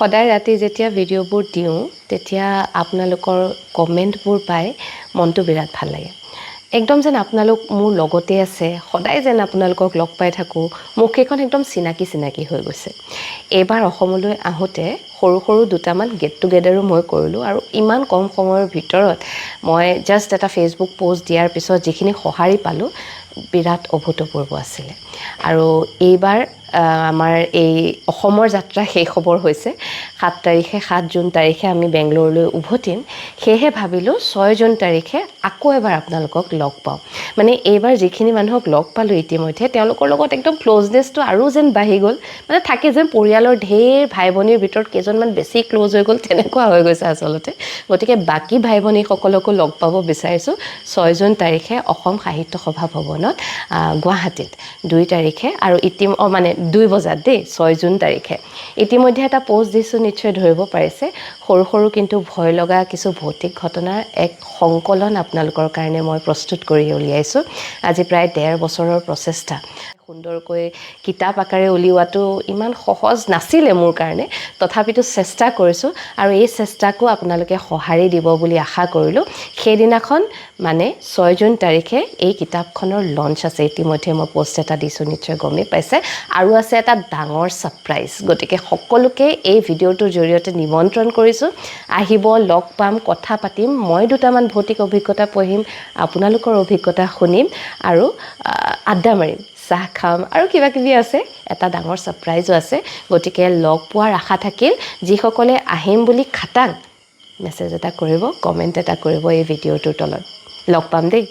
সদায় ৰাতি যেতিয়া ভিডিঅ'বোৰ দিওঁ তেতিয়া আপোনালোকৰ কমেণ্টবোৰ পাই মনটো বিৰাট ভাল লাগে একদম যেন আপোনালোক মোৰ লগতে আছে সদায় যেন আপোনালোকক লগ পাই থাকোঁ মুখকেইখন একদম চিনাকি চিনাকি হৈ গৈছে এইবাৰ অসমলৈ আহোঁতে সৰু সৰু দুটামান গেট টুগেডাৰো মই কৰিলোঁ আৰু ইমান কম সময়ৰ ভিতৰত মই জাষ্ট এটা ফেচবুক পোষ্ট দিয়াৰ পিছত যিখিনি সঁহাৰি পালোঁ বিৰাট অভূতপূৰ্ব আছিলে আৰু এইবাৰ আমাৰ এই অসমৰ যাত্ৰা শেষ হ'বৰ হৈছে 7 জুন তাৰিখে আমি বেংগলোৰলৈ উভতিম সেয়েহে ভাবিলোঁ 6 জুন তাৰিখে আকৌ এবাৰ আপোনালোকক লগ পাওঁ মানে এইবাৰ যিখিনি মানুহক লগ পালোঁ ইতিমধ্যে তেওঁলোকৰ লগত একদম ক্লোজনেছটো আৰু যেন বাঢ়ি গ'ল মানে থাকে যেন পৰিয়ালৰ ঢেৰ ভাই ভনীৰ ভিতৰত কেইজনমান বেছি ক্লোজ হৈ গ'ল তেনেকুৱা হৈ গৈছে আচলতে গতিকে বাকী ভাই ভনীসকলকো লগ পাব বিচাৰিছোঁ 6 জুন তাৰিখে অসম সাহিত্য সভা ভৱনত গুৱাহাটীত 2 তাৰিখে আৰু 2 বজাত দেই 6 জুন তাৰিখে ইতিমধ্যে এটা পোষ্ট দিছোঁ নিশ্চয় ধৰিব পাৰিছে সৰু সৰু কিন্তু ভয় লগা কিছু ভৌতিক ঘটনাৰ এক সংকলন আপোনালোকৰ কাৰণে মই প্ৰস্তুত কৰি উলিয়াইছোঁ আজি প্ৰায় 1.5 বছৰৰ প্ৰচেষ্টা সুন্দৰকৈ কিতাপ আকাৰে উলিওৱাটো ইমান সহজ নাছিলে মোৰ কাৰণে তথাপিতো চেষ্টা কৰিছোঁ আৰু এই চেষ্টাকো আপোনালোকে সঁহাৰি দিব বুলি আশা কৰিলোঁ সেইদিনাখন মানে 6 জুন তাৰিখে এই কিতাপখনৰ লঞ্চ আছে ইতিমধ্যে মই পোষ্ট এটা দিছোঁ নিশ্চয় গমেই পাইছে আৰু আছে এটা ডাঙৰ ছাৰপ্ৰাইজ গতিকে সকলোকে এই ভিডিঅ'টোৰ জৰিয়তে নিমন্ত্ৰণ কৰিছোঁ আহিব লগ পাম কথা পাতিম মই দুটামান ভৌতিক অভিজ্ঞতা পঢ়িম আপোনালোকৰ অভিজ্ঞতা শুনিম আৰু আড্ডা মাৰিম চাহ খাম আৰু কিবা কিবি আছে এটা ডাঙৰ ছাৰপ্ৰাইজো আছে গতিকে লগ পোৱাৰ আশা থাকিল যিসকলে আহিম বুলি খাটাং মেছেজ এটা কৰিব কমেণ্ট এটা কৰিব এই ভিডিঅ'টোৰ তলত লগ পাম দেই